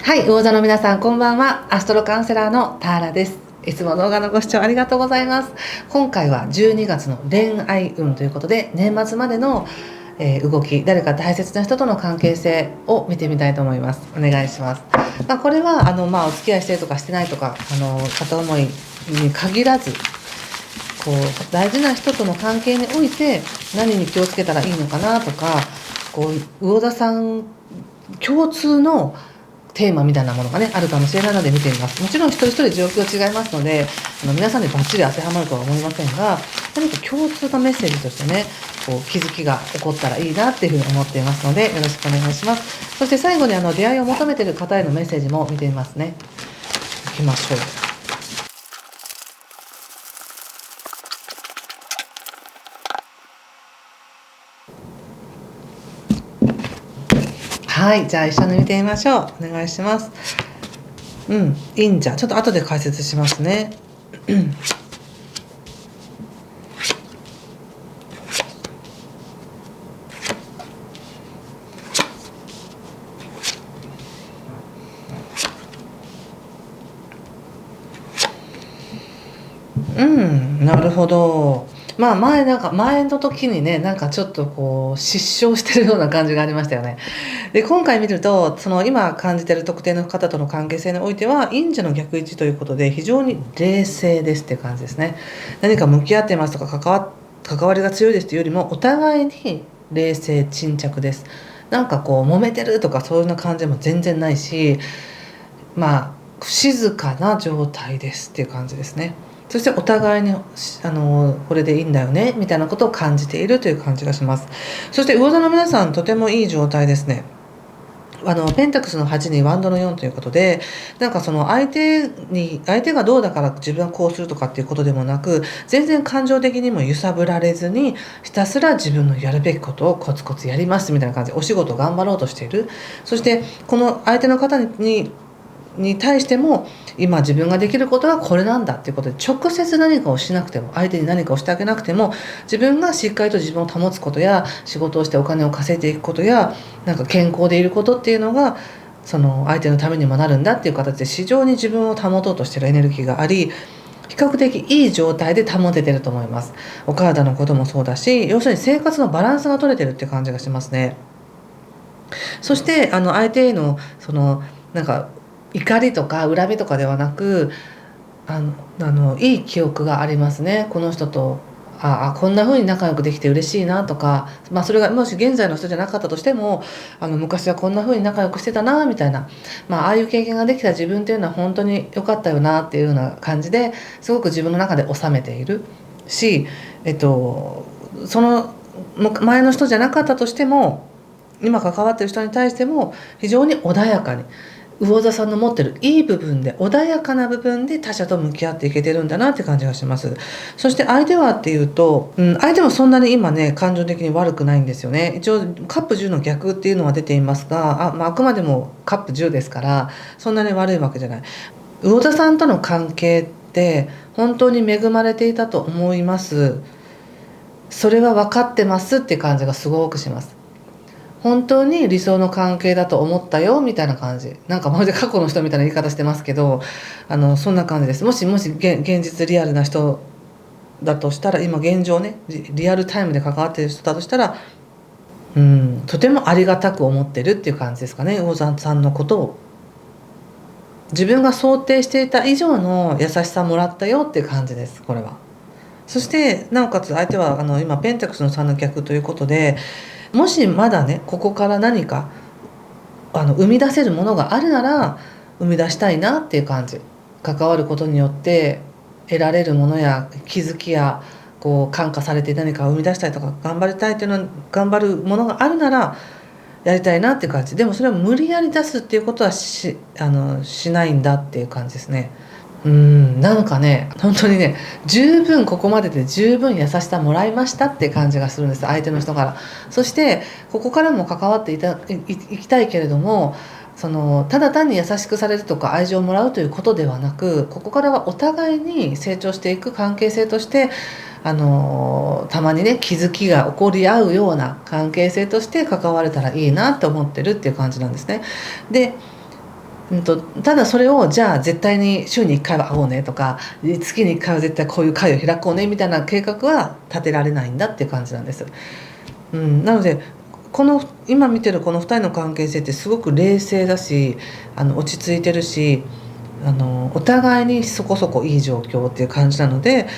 はい、魚座の皆さんこんばんは。アストロカウンセラーのターラです。いつも動画のご視聴ありがとうございます。今回は12月の恋愛運ということで、年末までの、動き、誰か大切な人との関係性を見てみたいと思います。お願いします。これはお付き合いしてるとかしてないとか片思いに限らず、大事な人との関係において何に気をつけたらいいのかなとか、魚座さん共通のテーマみたいなものがねあるかもしれないので見てみます。もちろん一人一人状況違いますので皆さんにバッチリ当てはまるとは思いませんが、何か共通のメッセージとしてね気づきが起こったらいいなっていうふうに思っていますので、よろしくお願いします。そして最後に出会いを求めている方へのメッセージも見てみますね。いきましょう。はい、じゃあ一緒に見てみましょう。お願いします。いいんじゃ。ちょっと後で解説しますね。なるほど。前の時にねちょっと失笑してるような感じがありましたよね。で今回見ると今感じている特定の方との関係性においては陰者の逆位置ということで非常に冷静ですっていう感じですね。何か向き合ってますとか関わりが強いですというよりもお互いに冷静沈着です。揉めてるとかそういうような感じも全然ないし、静かな状態ですっていう感じですね。そしてお互いにこれでいいんだよねみたいなことを感じているという感じがします。そして魚座の皆さんとてもいい状態ですね。ペンタクスの8にワンドの4ということで、その相手がどうだから自分はこうするとかっていうことでもなく、全然感情的にも揺さぶられずにひたすら自分のやるべきことをコツコツやりますみたいな感じでお仕事を頑張ろうとしている。そしてこの相手の方に対しても今自分ができることはこれなんだっていうことで、直接何かをしなくても相手に何かをしてあげなくても自分がしっかりと自分を保つことや仕事をしてお金を稼いでいくことや健康でいることっていうのがその相手のためにもなるんだっていう形で非常に自分を保とうとしているエネルギーがあり、比較的いい状態で保ててると思います。お体のこともそうだし、要するに生活のバランスが取れてるっていう感じがしますね。そして相手への怒りとか恨みとかではなくいい記憶がありますね。この人とこんな風に仲良くできて嬉しいなとか、それがもし現在の人じゃなかったとしても昔はこんな風に仲良くしてたなみたいな、ああいう経験ができた自分っていうのは本当に良かったよなっていうような感じですごく自分の中で収めているし、その前の人じゃなかったとしても今関わってる人に対しても非常に穏やかに、魚座さんの持ってるいい部分で穏やかな部分で他者と向き合っていけてるんだなって感じがします。そして相手はっていうと、相手もそんなに今ね感情的に悪くないんですよね。一応カップ10の逆っていうのは出ていますが、あくまでもカップ10ですからそんなに悪いわけじゃない。魚座さんとの関係って本当に恵まれていたと思います。それは分かってますって感じがすごくします。本当に理想の関係だと思ったよみたいな感じ、まるで過去の人みたいな言い方してますけどそんな感じです。もし現実リアルな人だとしたら、今現状ねリアルタイムで関わっている人だとしたらとてもありがたく思ってるっていう感じですかね。魚座さんのことを自分が想定していた以上の優しさもらったよっていう感じです、これは。そしてなおかつ相手は今ペンタクスの3の逆ということで、もしまだねここから何か生み出せるものがあるなら生み出したいなっていう感じ。関わることによって得られるものや気づきや感化されて何かを生み出したいとか頑張りたいっていうの頑張るものがあるならやりたいなっていう感じ。でもそれを無理やり出すっていうことはしないんだっていう感じですね。本当にね十分ここまでで十分優しさもらいましたって感じがするんです、相手の人から。そしてここからも関わっていきたいけれども、ただ単に優しくされるとか愛情をもらうということではなく、ここからはお互いに成長していく関係性としてたまにね気づきが起こり合うような関係性として関われたらいいなって思ってるっていう感じなんですね。でただそれをじゃあ絶対に週に1回は会おうねとか月に1回は絶対こういう会を開こうねみたいな計画は立てられないんだっていう感じなんです。なのでこの今見てるこの2人の関係性ってすごく冷静だし落ち着いてるしお互いにそこそこいい状況っていう感じなので、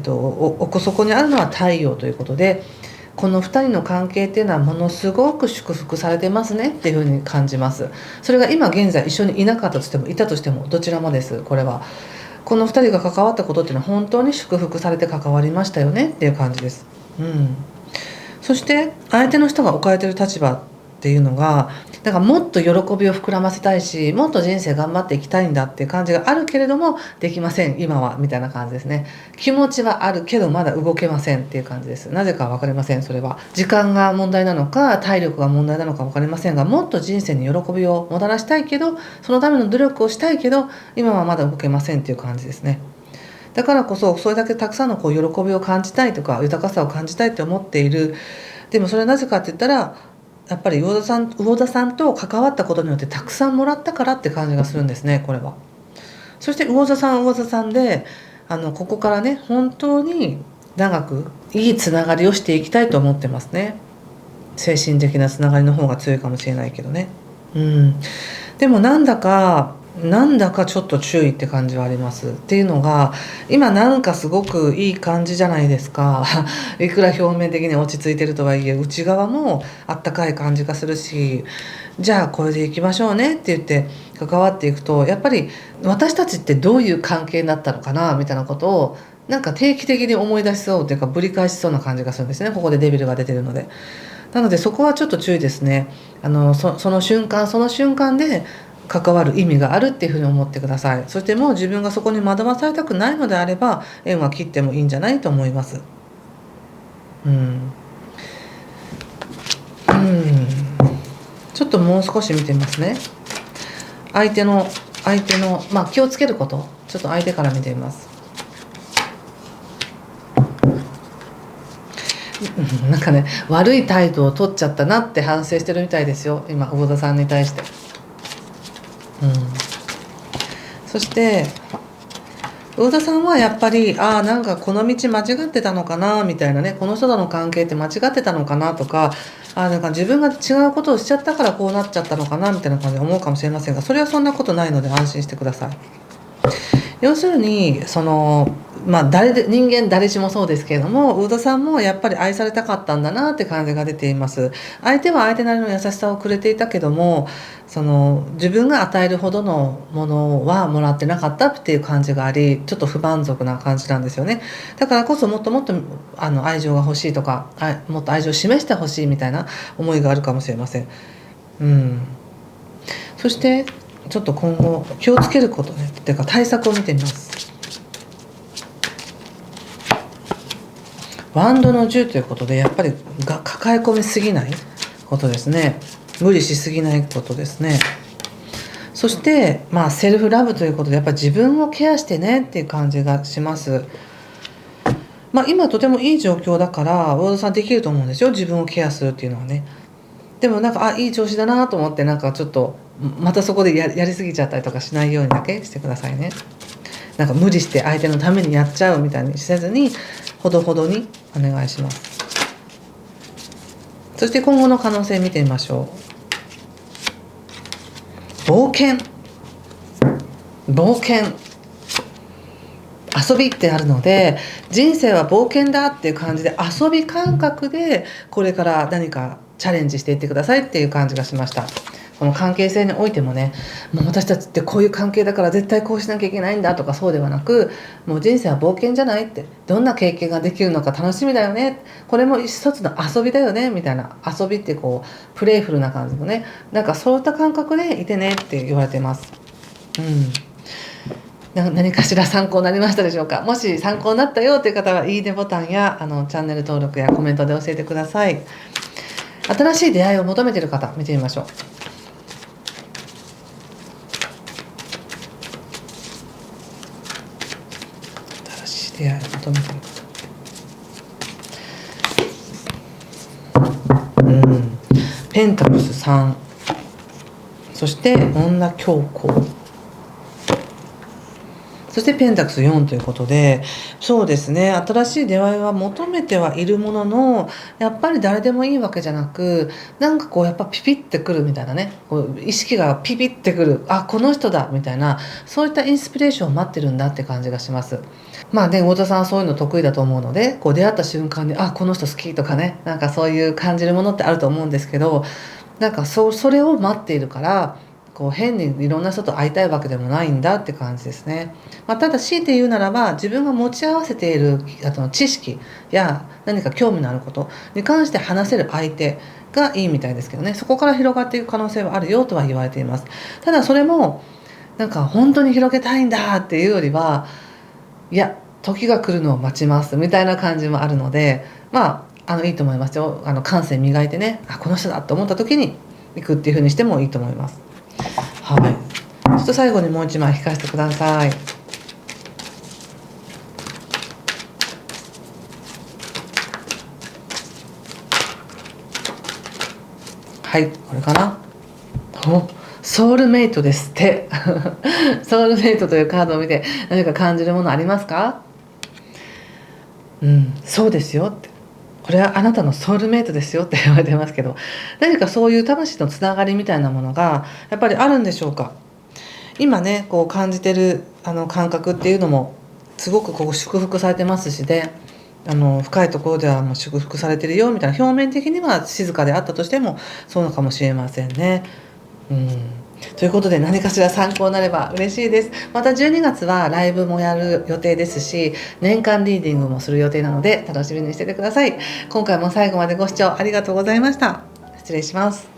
おそこにあるのは太陽ということで、この2人の関係っていうのはものすごく祝福されてますねっていうふうに感じます。それが今現在一緒にいなかったとしてもいたとしてもどちらもです。これはこの2人が関わったことっていうのは本当に祝福されて関わりましたよねっていう感じです。そして相手の人が置かれてる立場っていうのがなんかもっと喜びを膨らませたいしもっと人生頑張っていきたいんだっていう感じがあるけれどもできません今はみたいな感じですね。気持ちはあるけどまだ動けませんっていう感じです。なぜか分かりません。それは時間が問題なのか体力が問題なのか分かりませんがもっと人生に喜びをもたらしたいけどそのための努力をしたいけど今はまだ動けませんっていう感じですね。だからこそそれだけたくさんの喜びを感じたいとか豊かさを感じたいって思っている。でもそれはなぜかって言ったらやっぱり魚田さんと関わったことによってたくさんもらったからって感じがするんですねこれは。そして魚田さんでここからね本当に長くいいつながりをしていきたいと思ってますね。精神的なつながりの方が強いかもしれないけどね。でもなんだかちょっと注意って感じはありますっていうのが今なんかすごくいい感じじゃないですかいくら表面的に落ち着いてるとはいえ内側もあったかい感じがするしじゃあこれでいきましょうねって言って関わっていくとやっぱり私たちってどういう関係になったのかなみたいなことをなんか定期的に思い出しそうっていうかぶり返しそうな感じがするんですね。ここでデビルが出てるので。なのでそこはちょっと注意ですね。その瞬間で関わる意味があるっていうふうに思ってください。そしてもう自分がそこに惑わされたくないのであれば縁は切ってもいいんじゃないと思います。ちょっともう少し見てみますね。相手の気をつけることちょっと相手から見てみます。なんかね悪い態度を取っちゃったなって反省してるみたいですよ今魚田さんに対して。そして魚田さんはやっぱりなんかこの道間違ってたのかなみたいなねこの人との関係って間違ってたのかなとかなんか自分が違うことをしちゃったからこうなっちゃったのかなみたいな感じで思うかもしれませんがそれはそんなことないので安心してください。要するに人間誰しもそうですけれども魚田さんもやっぱり愛されたかったんだなって感じが出ています。相手は相手なりの優しさをくれていたけども自分が与えるほどのものはもらってなかったっていう感じがありちょっと不満足な感じなんですよね。だからこそもっともっと愛情が欲しいとかもっと愛情を示してほしいみたいな思いがあるかもしれません。そしてちょっと今後気をつけることねっていうか対策を見てみます。ワンドの10ということでやっぱり抱え込みすぎないことですね。無理しすぎないことですね。そしてセルフラブということでやっぱり自分をケアしてねっていう感じがします。今とてもいい状況だから魚田さんできると思うんですよ自分をケアするっていうのはね。でもなんかいい調子だなと思ってなんかちょっとまたそこでやりすぎちゃったりとかしないようにだけしてくださいね。なんか無理して相手のためにやっちゃうみたいにせずにほどほどにお願いします。そして今後の可能性見てみましょう。冒険遊びってあるので人生は冒険だっていう感じで遊び感覚でこれから何かチャレンジしていってくださいっていう感じがしました。この関係性においてもねもう私たちってこういう関係だから絶対こうしなきゃいけないんだとかそうではなくもう人生は冒険じゃないってどんな経験ができるのか楽しみだよねこれも一つの遊びだよねみたいな遊びってプレイフルな感じのねなんかそういった感覚でいてねって言われてます。何かしら参考になりましたでしょうか。もし参考になったよという方はいいねボタンやチャンネル登録やコメントで教えてください。新しい出会いを求めている方見てみましょう。新しい出会いを求めている方ペンタクルス3そして女教皇、そしてペンタクス4ということで、そうですね、新しい出会いは求めてはいるものの、やっぱり誰でもいいわけじゃなく、なんかこうやっぱピピってくるみたいなね、こう意識がピピってくる、あ、この人だみたいな、そういったインスピレーションを待ってるんだって感じがします。まあね、太田さんはそういうの得意だと思うので、こう出会った瞬間に、あ、この人好きとかね、なんかそういう感じるものってあると思うんですけど、なんかそれを待っているから、こう変にいろんな人と会いたいわけでもないんだって感じですね。まあ、ただ強いて言うならば、自分が持ち合わせている知識や何か興味のあることに関して話せる相手がいいみたいですけどね、そこから広がっていく可能性はあるよとは言われています。ただそれもなんか本当に広げたいんだっていうよりは、いや時が来るのを待ちますみたいな感じもあるので、まあいいと思いますよ。感性磨いてね、あ、この人だと思った時に行くっていう風にしてもいいと思います。はい。ちょっと最後にもう一枚引かせてください。はい、これかな。お、ソウルメイトですってソウルメイトというカードを見て何か感じるものありますか？うん、そうですよって。これはあなたのソウルメイトですよって言われてますけど、何かそういう魂のつながりみたいなものがやっぱりあるんでしょうか？今ね、こう感じてる感覚っていうのもすごくこう祝福されてますしで、深いところではもう祝福されてるよみたいな、表面的には静かであったとしてもそうなのかもしれませんね。うん。ということで何かしら参考になれば嬉しいです。また12月はライブもやる予定ですし、年間リーディングもする予定なので楽しみにしててください。今回も最後までご視聴ありがとうございました。失礼します。